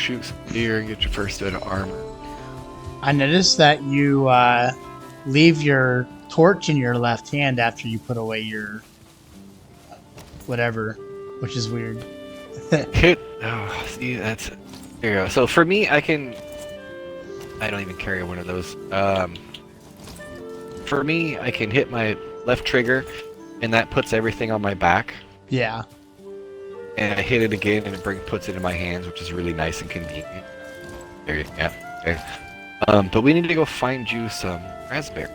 shoot some deer and get your first set of armor. I noticed that you leave your torch in your left hand after you put away your whatever, which is weird. Hit. Oh, see, that's there you go. So for me, I don't even carry one of those. For me, I can hit my left trigger, and that puts everything on my back. Yeah. And I hit it again, and it puts it in my hands, which is really nice and convenient. There you go. Okay. But we need to go find you some raspberries.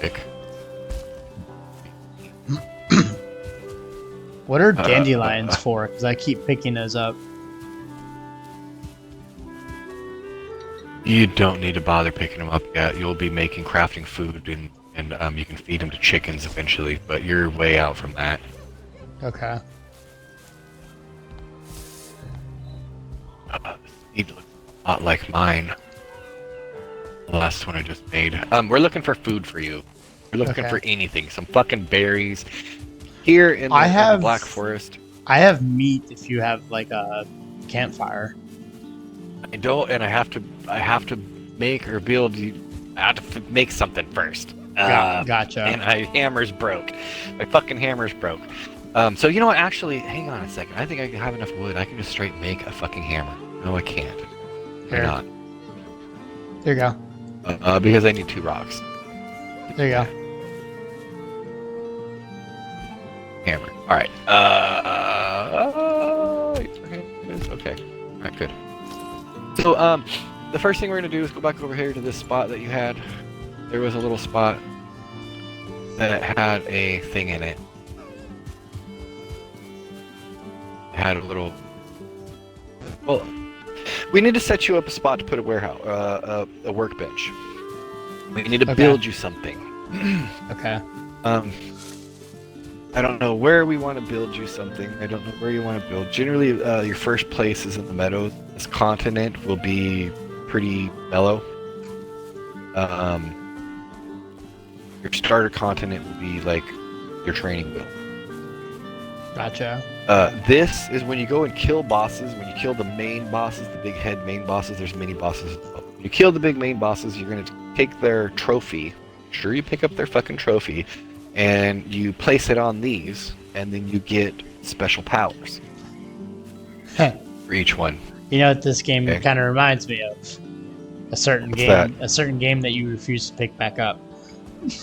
Pick. What are dandelions for? Because I keep picking those up. You don't need to bother picking them up yet. You'll be making crafting food, and you can feed them to chickens eventually, but you're way out from that. Okay. This seed looks a lot like mine. The last one I just made. We're looking for food for you. We're looking for anything. Some fucking berries. Here in the Black Forest. I have meat if you have like a campfire. I don't, and I have to make or build. I have to make something first. Gotcha. And my hammer's broke. My fucking hammer's broke. So you know what? Actually, hang on a second. I think I have enough wood. I can just straight make a fucking hammer. No, I can't. Why not? There you go. Because I need 2 rocks. There you go. Hammer. All right. Okay. All right. Good. So, the first thing we're gonna do is go back over here to this spot that you had. There was a little spot that had a thing in it. It had a little. Well, we need to set you up a spot to put a warehouse, a workbench. We need to build you something. Okay. I don't know where we want to build you something. I don't know where you want to build. Generally, your first place is in the meadows. This continent will be pretty mellow. Your starter continent will be like your training wheel. Gotcha. This is when you go and kill bosses. When you kill the main bosses, the big head main bosses, there's mini bosses as well. When you kill the big main bosses, you're going to take their trophy. Sure, you pick up their fucking trophy. And you place it on these, and then you get special powers for each one. You know what this game kind of reminds me of? A certain What's game. that? A certain game that you refuse to pick back up.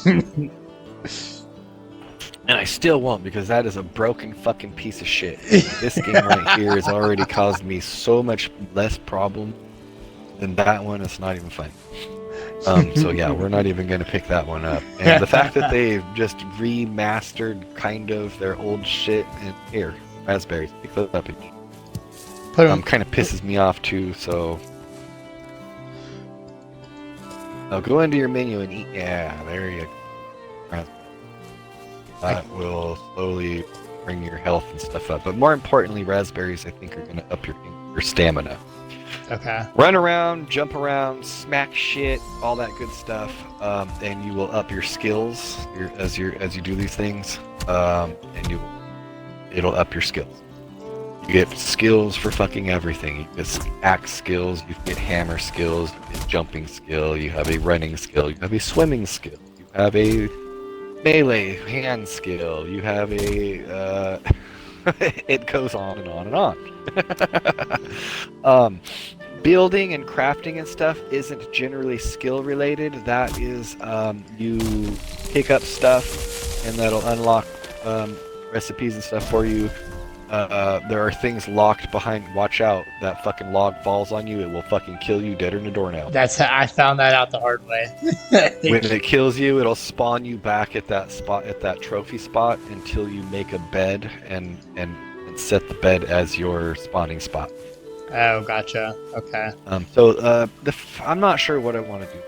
And I still won't, because that is a broken fucking piece of shit. This game right here has already caused me so much less problem than that one. It's not even fun. So yeah, we're not even going to pick that one up. And the fact that they just remastered kind of their old shit, and here, raspberries, pick those up and eat. Kind of pisses me off too, so... Now go into your menu and eat. Yeah, there you go. That will slowly bring your health and stuff up. But more importantly, raspberries, I think, are going to up your stamina. Okay. Run around, jump around, smack shit, all that good stuff, and you will up your skills as you do these things, and it'll up your skills. You get skills for fucking everything. You get axe skills, you get hammer skills, you get jumping skill, you have a running skill, you have a swimming skill, you have a melee hand skill, you have a it goes on and on and on. Building and crafting and stuff isn't generally skill related. That is, you pick up stuff and that'll unlock recipes and stuff for you. There are things locked behind. Watch out! That fucking log falls on you, it will fucking kill you dead in a doornail. I found that out the hard way. When it kills you, it'll spawn you back at that spot, at that trophy spot, until you make a bed and set the bed as your spawning spot. Oh, gotcha. Okay. So I'm not sure what I want to do.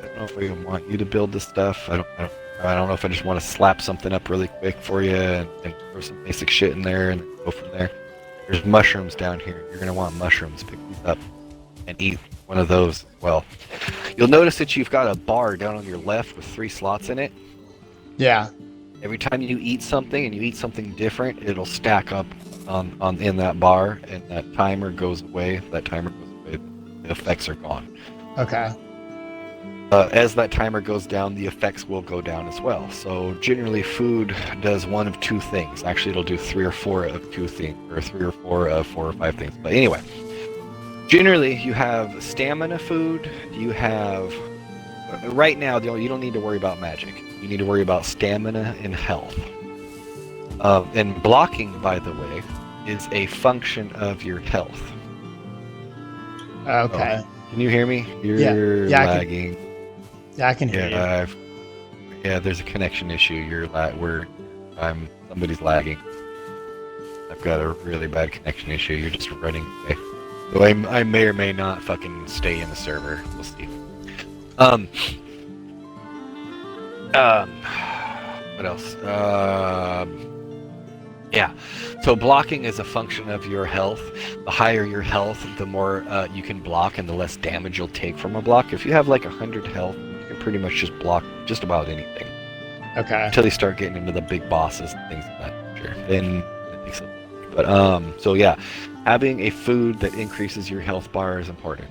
I don't know if I even want you to build this stuff. I don't know if I just want to slap something up really quick for you and throw some basic shit in there and go from there. There's mushrooms down here. You're gonna want mushrooms. Pick these up and eat one of those. Well, you'll notice that you've got a bar down on your left with 3 slots in it. Yeah. Every time you eat something and you eat something different, it'll stack up on in that bar, and that timer goes away. The effects are gone. Okay. As that timer goes down, the effects will go down as well. So generally, food does one of two things. Actually, it'll do 3 or 4 of 2 things, or 3 or 4 of 4 or 5 things. But anyway, generally, you have stamina food. You have right now. You don't need to worry about magic. You need to worry about stamina and health. And blocking, by the way, is a function of your health. Okay. Can you hear me? You're Yeah, lagging. I can hear you. Yeah, there's a connection issue. Somebody's lagging. I've got a really bad connection issue. You're just running away. So I may or may not fucking stay in the server. We'll see. What else? Yeah. So blocking is a function of your health. The higher your health, the more you can block and the less damage you'll take from a block. If you have like 100 health, you can pretty much just block just about anything. Okay. Until you start getting into the big bosses and things of that nature. Then it takes a... But so yeah, having a food that increases your health bar is important.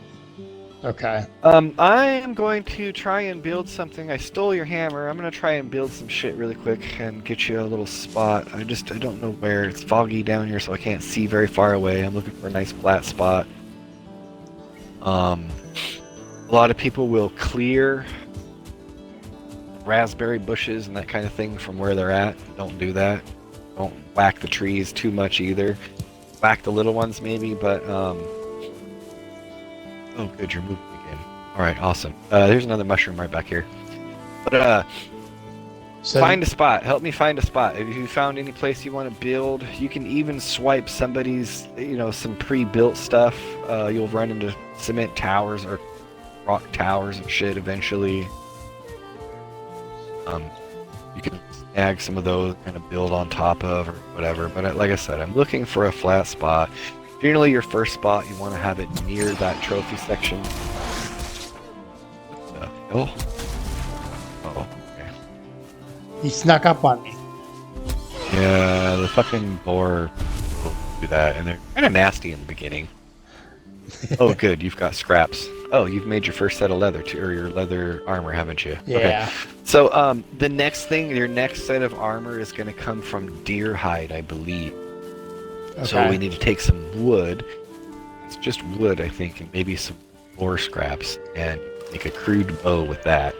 Okay. I am going to try and build something. I stole your hammer. I'm gonna try and build some shit really quick and get you a little spot. I don't know where. It's foggy down here, so I can't see very far away. I'm looking for a nice flat spot. A lot of people will clear raspberry bushes and that kind of thing from where they're at. Don't do that. Don't whack the trees too much either. Whack the little ones maybe, but oh, good, you're moving again. All right, awesome. There's another mushroom right back here. But So find a spot. Help me find a spot. If you found any place you want to build, you can even swipe somebody's, some pre-built stuff. You'll run into cement towers or rock towers and shit eventually. You can snag some of those, kind of build on top of or whatever. But like I said, I'm looking for a flat spot. Generally, your first spot, you want to have it near that trophy section. What the hell? Oh, okay. he snuck up on me. Yeah, the fucking boar will do that, and they're kind of nasty in the beginning. Oh, good, you've got scraps. Oh, you've made your first set of leather, too, or your leather armor, haven't you? Yeah. Okay. So, the next thing, your next set of armor is going to come from deer hide, I believe. Okay. So we need to take some wood. It's just wood, I think, and maybe some boar scraps, and make a crude bow with that.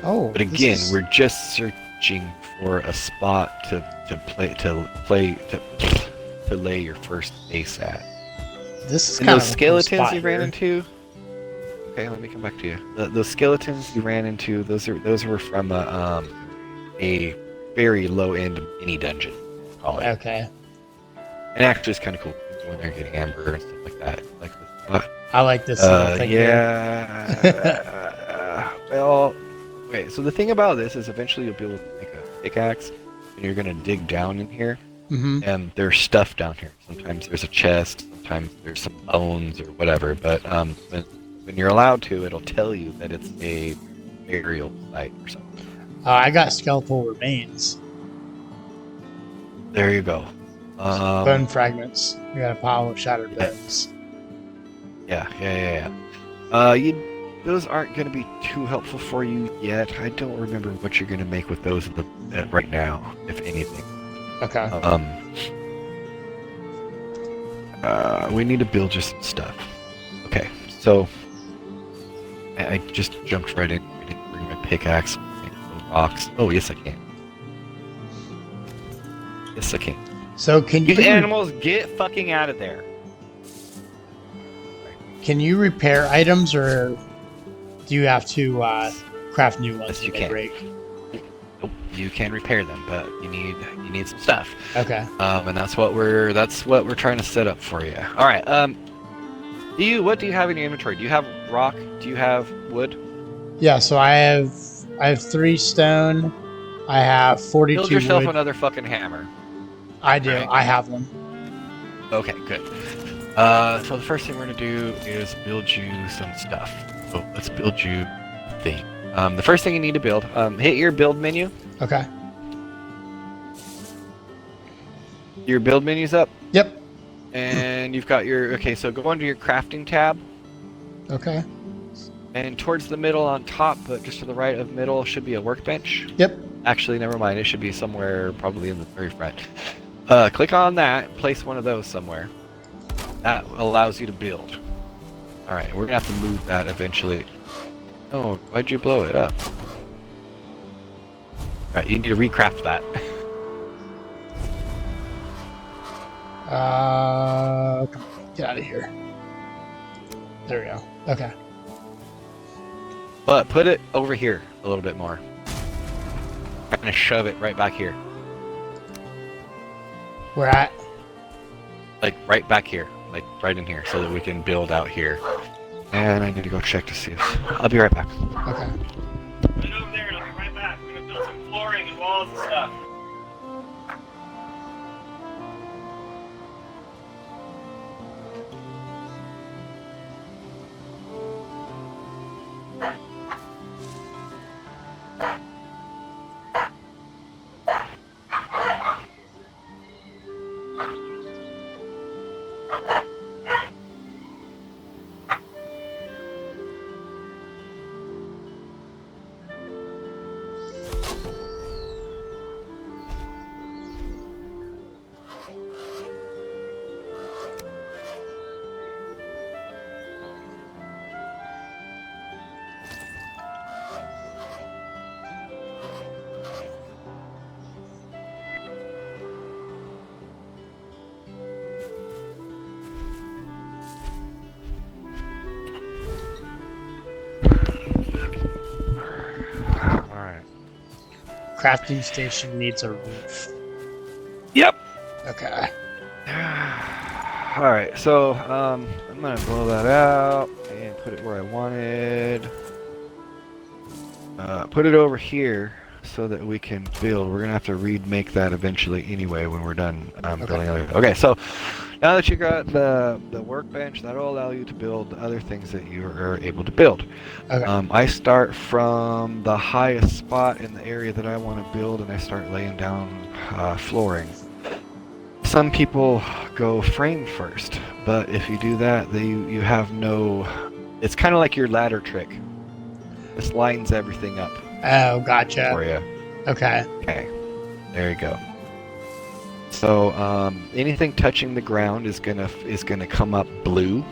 Oh. But again, we're just searching for a spot to lay your first base at. This is And kind those of skeletons you ran into. Okay, let me come back to you. Those skeletons you ran into, those were from a very low end mini dungeon. Call it. Okay. And actually, it's kind of cool. You go in there and get amber and stuff like that. Like this spot. I like this little thing here. Yeah. Well, okay. So the thing about this is, eventually you'll be able to make a pickaxe, and you're gonna dig down in here, Mm-hmm. and there's stuff down here. Sometimes there's a chest. Sometimes there's some bones or whatever. But when you're allowed to, it'll tell you that it's a burial site or something. I got skeletal remains. There you go. Bone fragments. I got a pile of shattered bones. Yeah. Those aren't going to be too helpful for you yet. I don't remember what you're going to make with those right now, if anything. Okay. We need to build just some stuff. Okay, so I just jumped right in. I didn't bring my pickaxe, make some rocks. Oh, yes, I can. Yes, I can. So can You you animals, get fucking out of there. can you repair items, or do you have to craft new ones Yes, you when they can. break? Nope, you can repair them, but you need some stuff. Okay. And that's what we're trying to set up for you. All right. What do you have in your inventory? Do you have rock? Do you have wood? Yeah. So I have 3 stone. I have 42 Build yourself wood. another fucking hammer. I do. Right. I have one. Okay, good. So the first thing we're gonna do is build you some stuff. So let's build you a thing. The first thing you need to build, hit your build menu. Okay. Your build menu's up, Yep. and you've got your... Okay, so go under your crafting tab, Okay. and towards the middle on top, but just to the right of middle, should be a workbench. Yep. Actually, never mind. It should be somewhere probably in the very front. Click on that, place one of those somewhere. That allows you to build. Alright, we're going to have to move that eventually. Oh, why'd you blow it up? Alright, you need to recraft that. Come on, get out of here. There we go. Okay. But put it over here a little bit more. I'm going to shove it right back here. We're at. Like, right back here. Like, right in here, so that we can build out here. And I need to go check to see if... I'll be right back. Okay. Put it over there and I'll be right back. I'm going to build some flooring and walls and stuff. Crafting station needs a roof. Yep. Okay. Alright, so I'm gonna blow that out and put it where I wanted. Put it over here so that we can build. We're gonna have to remake that eventually anyway when we're done building other. Okay, so now that you got the workbench, that'll allow you to build other things that you are able to build. Okay. I start from the highest spot in the area that I want to build, and I start laying down flooring. Some people go frame first, but if you do that, you have no... It's kind of like your ladder trick. This lines everything up Oh, gotcha. for you. Okay. Okay, there you go. So anything touching the ground is gonna come up blue.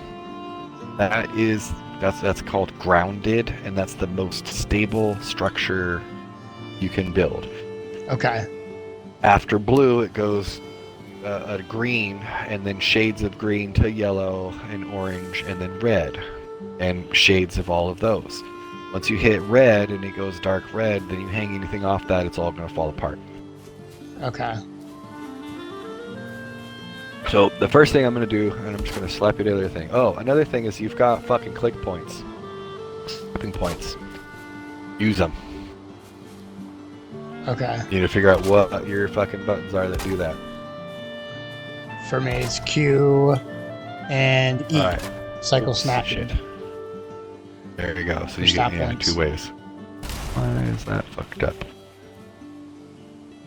That's called grounded, and that's the most stable structure you can build. Okay. After blue, it goes a green, and then shades of green to yellow and orange, and then red, and shades of all of those. Once you hit red and it goes dark red, then you hang anything off that, it's all going to fall apart. Okay. So the first thing I'm going to do, and I'm just going to slap you the other thing. Oh, another thing is you've got fucking click points. Clipping points. Use them. Okay. You need to figure out what your fucking buttons are that do that. For me, it's Q and E. Alright. Cycle Oops, snapping. shit. There you go. So Or you stop get points. 2 ways. Why is that fucked up?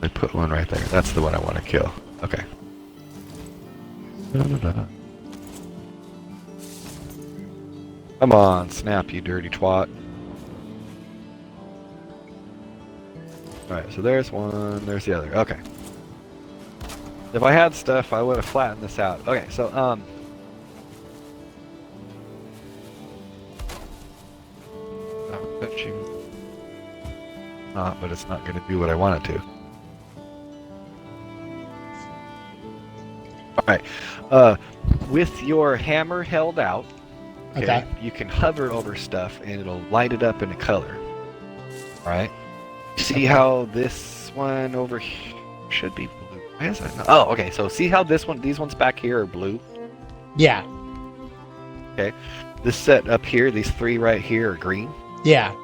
I put one right there. That's the one I want to kill. Okay. Come on, snap, you dirty twat. Alright, so there's one, there's the other. Okay. If I had stuff, I would have flattened this out. Okay, so, I'm touching... but it's not going to do what I want it to. Alright, with your hammer held out, Okay. you can hover over stuff and it'll light it up in a color. Alright? See how this one over here should be blue? Why is that not? Oh, okay, so see how these ones back here are blue? Yeah. This set up here, these 3 right here are green. Yeah.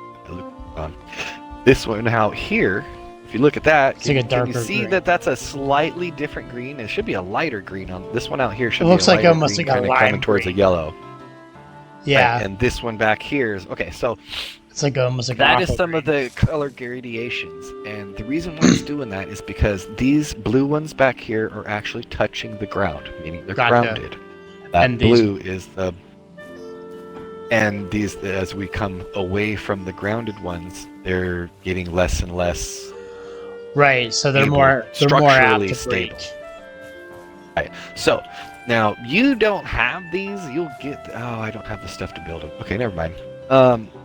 This one out here, if you look at that, It's like a can you darker see green. that that's a slightly different green? It should be a lighter green on this one out here. Should It looks be a like lighter almost green, like a kinda lime coming towards a green. yellow. Yeah, and this one back here is okay. So it's like almost like that an is aqua some of green. the color gradations, and the reason why it's doing that is because these blue ones back here are actually touching the ground, meaning they're Gotcha. grounded. That And these, blue is the, and these, as we come away from the grounded ones, they're getting less and less right? So they're stable, more apt structurally to stable. break. Right. So now you don't have these. You'll get. Oh, I don't have the stuff to build them. Okay, never mind.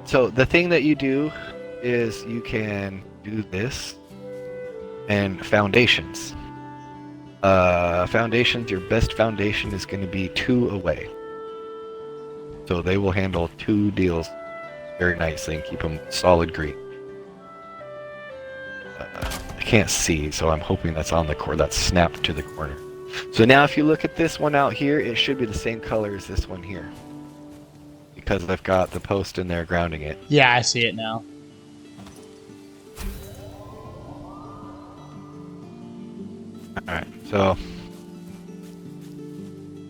So the thing that you do is you can do this and foundations. Foundations. Your best foundation is going to be 2 away. So they will handle 2 deals very nicely and keep them solid green. I can't see, so I'm hoping that's on the core. That's snapped to the corner. So now if you look at this one out here, it should be the same color as this one here. Because I've got the post in there grounding it. Yeah, I see it now. Alright, so...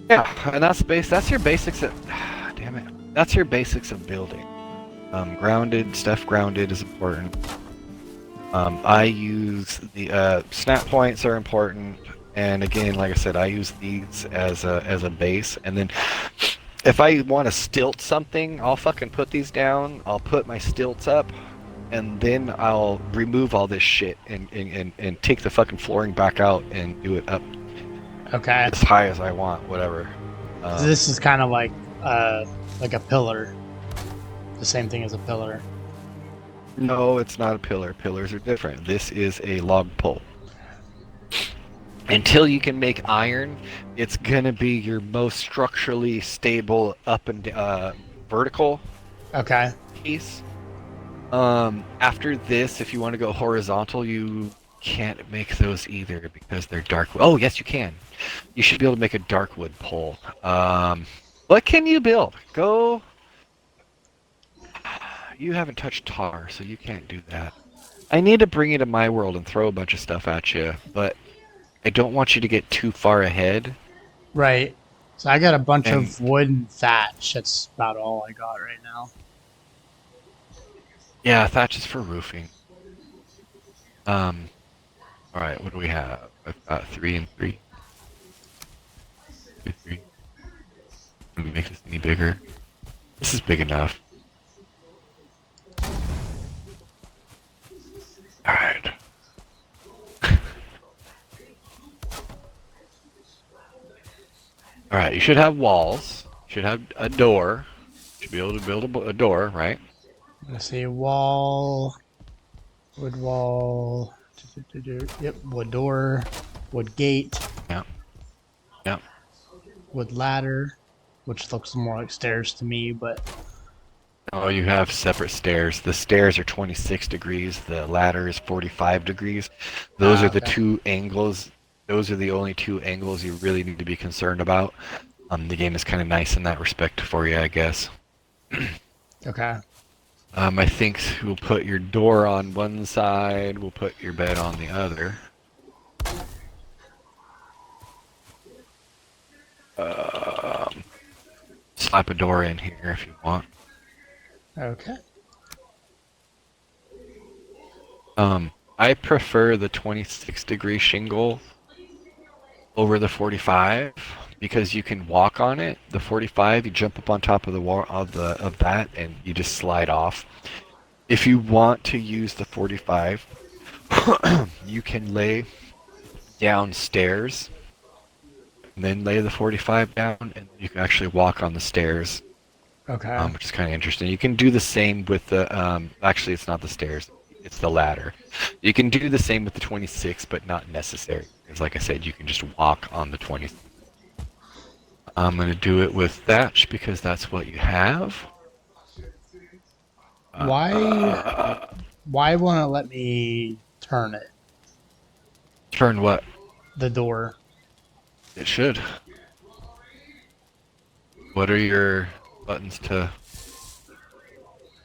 yeah, and that's your basics of... damn it. That's your basics of building. Grounded, stuff grounded is important. I use the... snap points are important. And again, like I said, I use these as a base, and then if I want to stilt something, I'll fucking put these down. I'll put my stilts up, and then I'll remove all this shit and take the fucking flooring back out and do it up Okay. as high as I want, whatever. So this is kind of like a pillar. The same thing as a pillar. No, it's not a pillar. Pillars are different. This is a log pole. Until you can make iron, it's gonna be your most structurally stable up and vertical Okay. piece. After this, if you want to go horizontal, you can't make those either because they're dark. Oh, yes, you can. You should be able to make a dark wood pole. What can you build? Go. You haven't touched tar, so you can't do that. I need to bring you to my world and throw a bunch of stuff at you, but I don't want you to get too far ahead. Right. So I got a bunch And- of wood and thatch. That's about all I got right now. Yeah, thatch is for roofing. Alright, what do we have? I've got 3 and 3. 2, 3. Can we make this any bigger? This is big enough. Alright. Alright, you should have walls. You should have a door. You should be able to build a door, right? Let's see. Wall. Wood wall. Yep. Wood door. Wood gate. Yeah. Yeah. Wood ladder. Which looks more like stairs to me, but Oh, you have separate stairs. The stairs are 26 degrees. The ladder is 45 degrees. Those are the okay. 2 angles. Those are the only 2 angles you really need to be concerned about. The game is kind of nice in that respect for you, I guess. okay. I think we'll put your door on one side. We'll put your bed on the other. Slap a door in here if you want. Okay. I prefer the 26 degree shingle over the 45 because you can walk on it. The 45, you jump up on top of the wall of that and you just slide off. If you want to use the 45, you can lay downstairs and then lay the 45 down, and you can actually walk on the stairs. Okay. Which is kind of interesting. You can do the same with the, actually it's not the stairs, it's the ladder. You can do the same with the 26, but not necessary. Because like I said, you can just walk on the 26. I'm going to do it with thatch because that's what you have. Why won't it let me turn it? Turn what? The door. It should. What are your buttons to...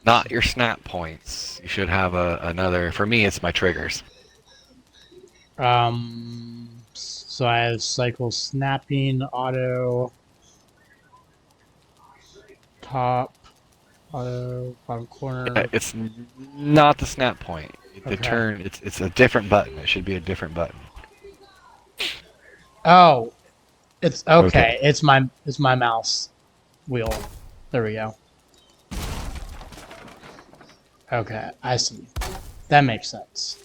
Not your snap points. You should have another... For me, it's my triggers. So I have cycle snapping, auto. Top, auto, bottom corner. It's not the snap point. The Okay. turn. It's a different button. It should be a different button. Oh, it's Okay. okay. It's my mouse wheel. There we go. Okay, I see. That makes sense.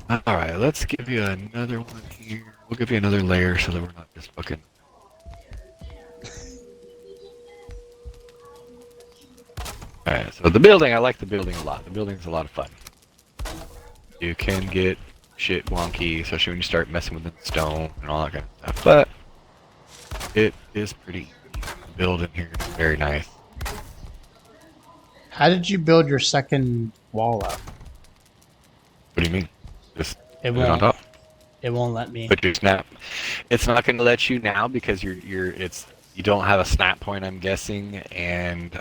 All right. Let's give you another one here. We'll give you another layer so that we're not just fucking. All right. So the building. I like the building a lot. The building's a lot of fun. You can get shit wonky, especially when you start messing with the stone and all that kind of stuff. But it is pretty easy. The build in here is very nice. How did you build your second wall up? What do you mean? Just It put it on won't. top. It won't let me. But your snap, it's not going to let you now because you don't have a snap point, I'm guessing, and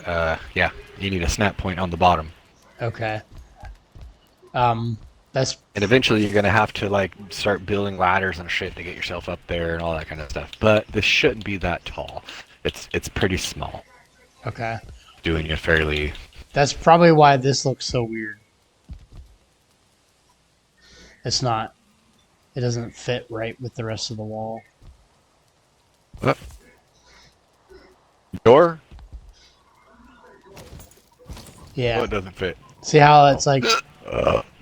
yeah, you need a snap point on the bottom. Okay. That's And eventually you're going to have to like start building ladders and shit to get yourself up there and all that kind of stuff. But this shouldn't be that tall. It's pretty small. okay. Doing it fairly. That's probably why this looks so weird. It's not. It doesn't fit right with the rest of the wall. Door? Yeah. Oh, it doesn't fit. See how it's like.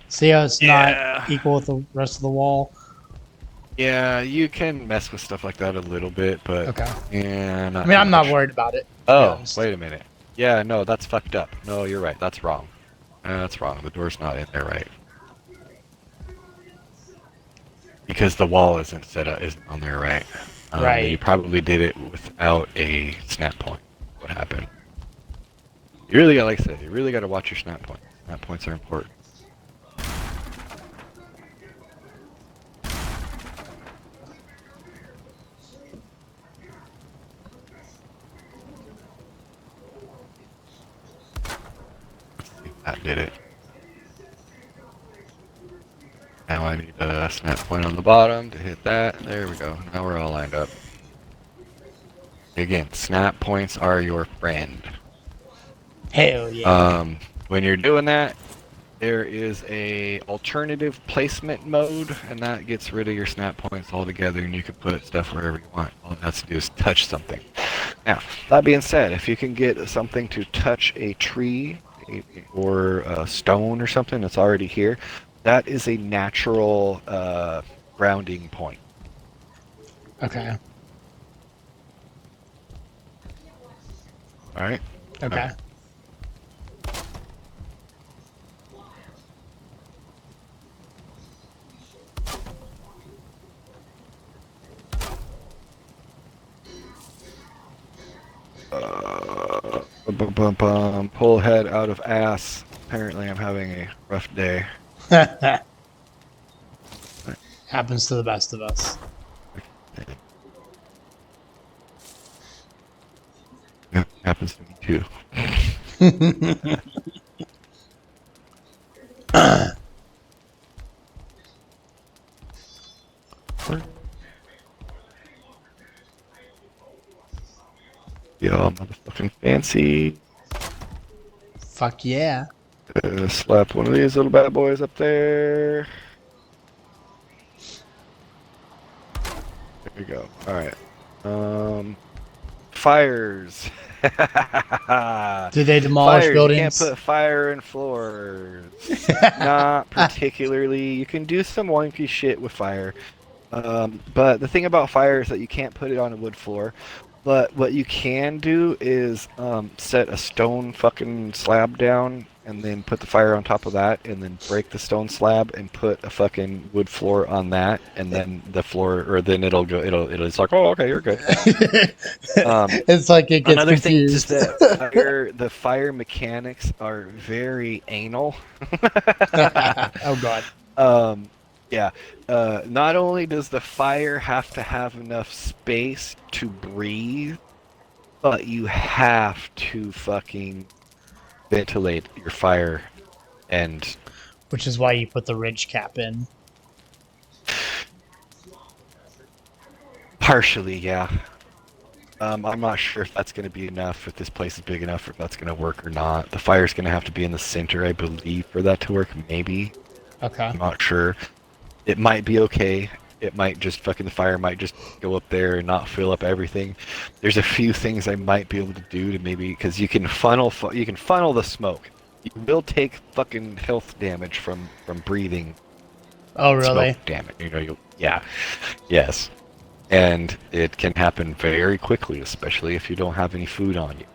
See how it's Yeah. not equal with the rest of the wall. Yeah, you can mess with stuff like that a little bit, but Okay. yeah, I mean, I'm not worried about it. to be Oh, honest. wait a minute. Yeah, no, that's fucked up. No, you're right. That's wrong. That's wrong. The door's not in there right. Because the wall isn't set up, isn't on there right. Right. You probably did it without a snap point. What happened? You really got, like I said, you really got to watch your snap points. Snap points are important. Let's see if that did it. Now I need a snap point on the bottom to hit that. There we go. Now we're all lined up. Again, snap points are your friend. Hell yeah. When you're doing that, there is a alternative placement mode, and that gets rid of your snap points altogether, and you can put stuff wherever you want. All it has to do is touch something. Now, that being said, if you can get something to touch a tree or a stone or something that's already here, that is a natural grounding point. Okay. All right. Okay. Pull head out of ass. Apparently, I'm having a rough day. Happens to the best of us. Yeah, happens to me too. Y'all motherfucking fancy. Fuck yeah. Slap one of these little bad boys up there. There you go. Alright. Fires. Do they demolish Fires. buildings? You can't put fire in floors. Not particularly. You can do some wonky shit with fire. But the thing about fire is that you can't put it on a wood floor. But what you can do is set a stone fucking slab down and then put the fire on top of that and then break the stone slab and put a fucking wood floor on that and then the floor or then it's like, oh, okay, you're good. It's like it gets Another thing is confused. that the fire mechanics are very anal. Oh god. Yeah. Not only does the fire have to have enough space to breathe, but you have to fucking ventilate your fire. And Which is why you put the ridge cap in. Partially, yeah. I'm not sure if that's going to be enough, if this place is big enough, if that's going to work or not. The fire's going to have to be in the center, I believe, for that to work. Maybe. Okay. I'm not sure. It might be okay. It might just fucking the fire might just go up there and not fill up everything. There's a few things I might be able to do to maybe because you can funnel the smoke. You will take fucking health damage from breathing Oh, really? smoke damage. You know, yeah, yes, and it can happen very quickly, especially if you don't have any food on you.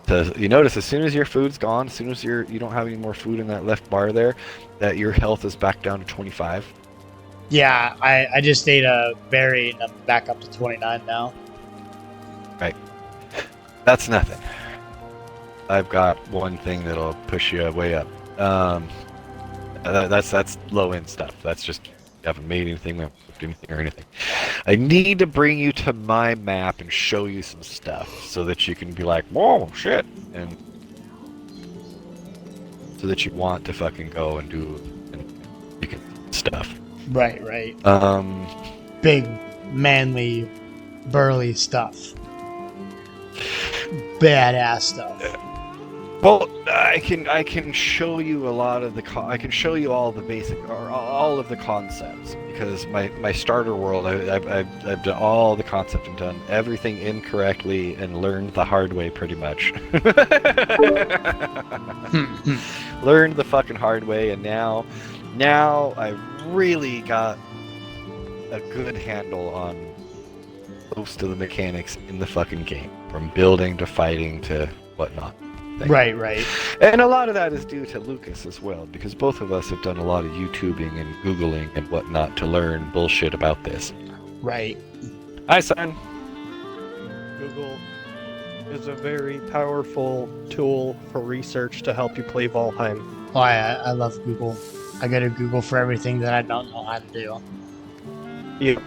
So you notice as soon as your food's gone, as soon as you don't have any more food in that left bar there, that your health is back down to 25. Yeah, I just ate a berry and I'm back up to 29 now. Right. That's nothing. I've got one thing that'll push you way up. That's low end stuff. That's just you haven't made anything, we haven't cooked anything or anything. I need to bring you to my map and show you some stuff so that you can be like, whoa, shit, and so that you want to fucking go and do and you can stuff. Right, right. Big, manly, burly stuff. Badass stuff. Well, I can show you a lot of the I can show you all the basic or all of the concepts because my starter world I've done all the concepts and done everything incorrectly and learned the hard way pretty much. Learned the fucking hard way and now I've really got a good handle on most of the mechanics in the fucking game, from building to fighting to whatnot. Right, right. And a lot of that is due to Lucas as well, because both of us have done a lot of YouTubing and Googling and whatnot to learn bullshit about this. Right. Hi, son. Google is a very powerful tool for research to help you play Valheim. Oh, I love Google. I go to Google for everything that I don't know how to do. Yeah. Yep.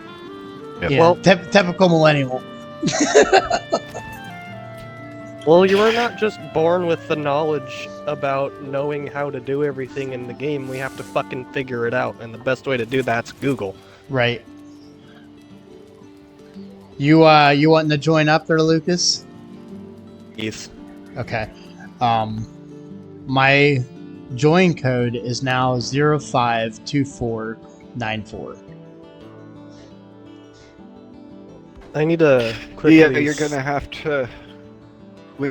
Yeah, Well- typical millennial. Well, you were not just born with the knowledge about knowing how to do everything in the game. We have to fucking figure it out, and the best way to do that's Google. Right. You wanting to join up there, Lucas? Yes. Okay. My join code is now 052494. I need to quickly... Yeah, you're gonna have to. I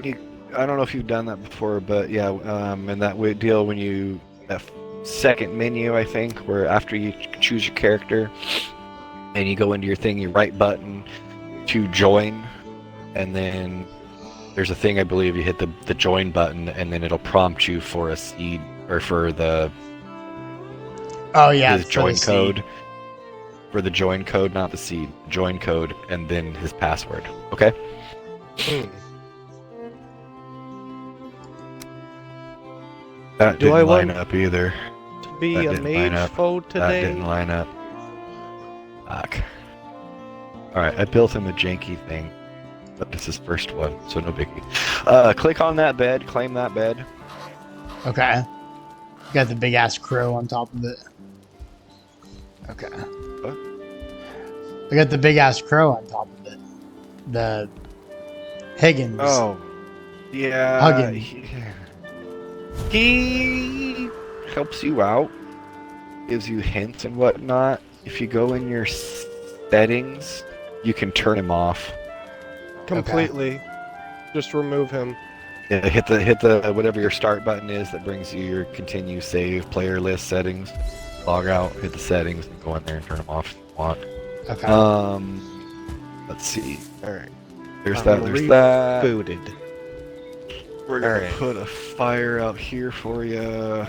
don't know if you've done that before, but yeah, and that deal when you that second menu, I think, where after you choose your character and you go into your thing, you right button to join, and then there's a thing I believe you hit the join button, and then it'll prompt you for a seed or for the Yeah, his for join the seed. code. For the join code, not the seed. Join code, and then his password. Okay. Hmm. That Do didn't I line want- up either. To be That a didn't line mage up. foe That today? didn't line up. Fuck. Alright, I built him a janky thing. But it's his first one, so no biggie. Click on that bed, claim that bed. Okay. Got the big ass crow on top of it. Okay. What? I got the big ass crow on top of it. The Higgins. Oh. Yeah. Hugging. He helps you out, gives you hints and whatnot. If you go in your settings, you can turn him off. Completely. Just remove him. Yeah, hit the whatever your start button is that brings you your continue save player list settings. Log out, hit the settings, and go in there and turn them off if you want. Okay. Let's see. Alright. There's I'm that, there's that. Booted. We're gonna Alright. put a fire out here for you.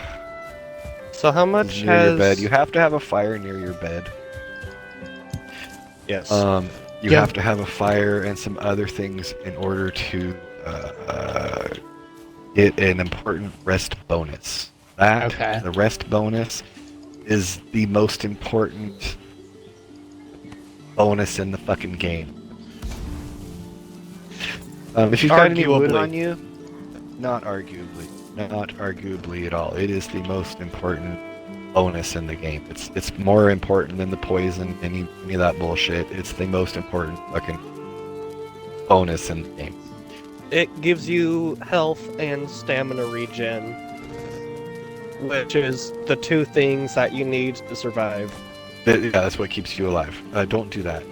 So how much Near has... your bed. You have to have a fire near your bed. Yes. You Yeah. have to have a fire and some other things in order to get an important rest bonus. Okay. The rest bonus, is the most important bonus in the fucking game. If you've got any wood Arguably. on you, not arguably at all. It is the most important bonus in the game. It's more important than the poison, any of that bullshit. It's the most important fucking bonus in the game. It gives you health and stamina regen, which is the two things that you need to survive. Yeah, that's what keeps you alive. Don't do that.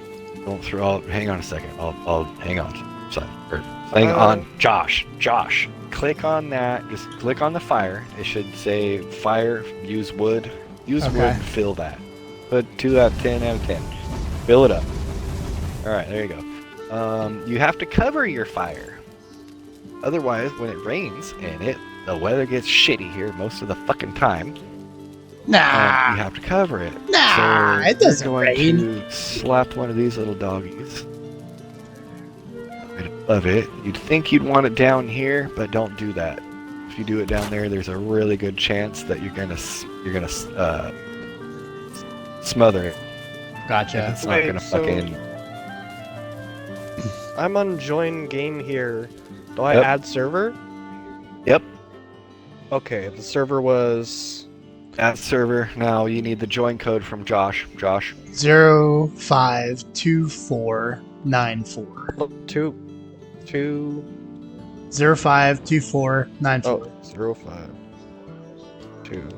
Don't throw. Hang on a second. I'll hang on. Sorry. Hang on, Josh. Josh, click on that. Just click on the fire. It should say fire. Use wood. Use wood. And fill that. Put 2 out of 10 out of 10. Fill it up. All right, there you go. You have to cover your fire. Otherwise, when it rains and the weather gets shitty here most of the fucking time, you have to cover it. Nah, So it doesn't you're going rain. to slap one of these little doggies right above it. You'd think you'd want it down here, but don't do that. If you do it down there, there's a really good chance that you're gonna smother it. Gotcha. It's not Wait, gonna so- fucking. I'm on join game here. Do I Yep. add server? Yep. Okay, the server was... Add server. Now you need the join code from Josh. Josh. 052494. 2... 052494. Oh, 0, 5, 2...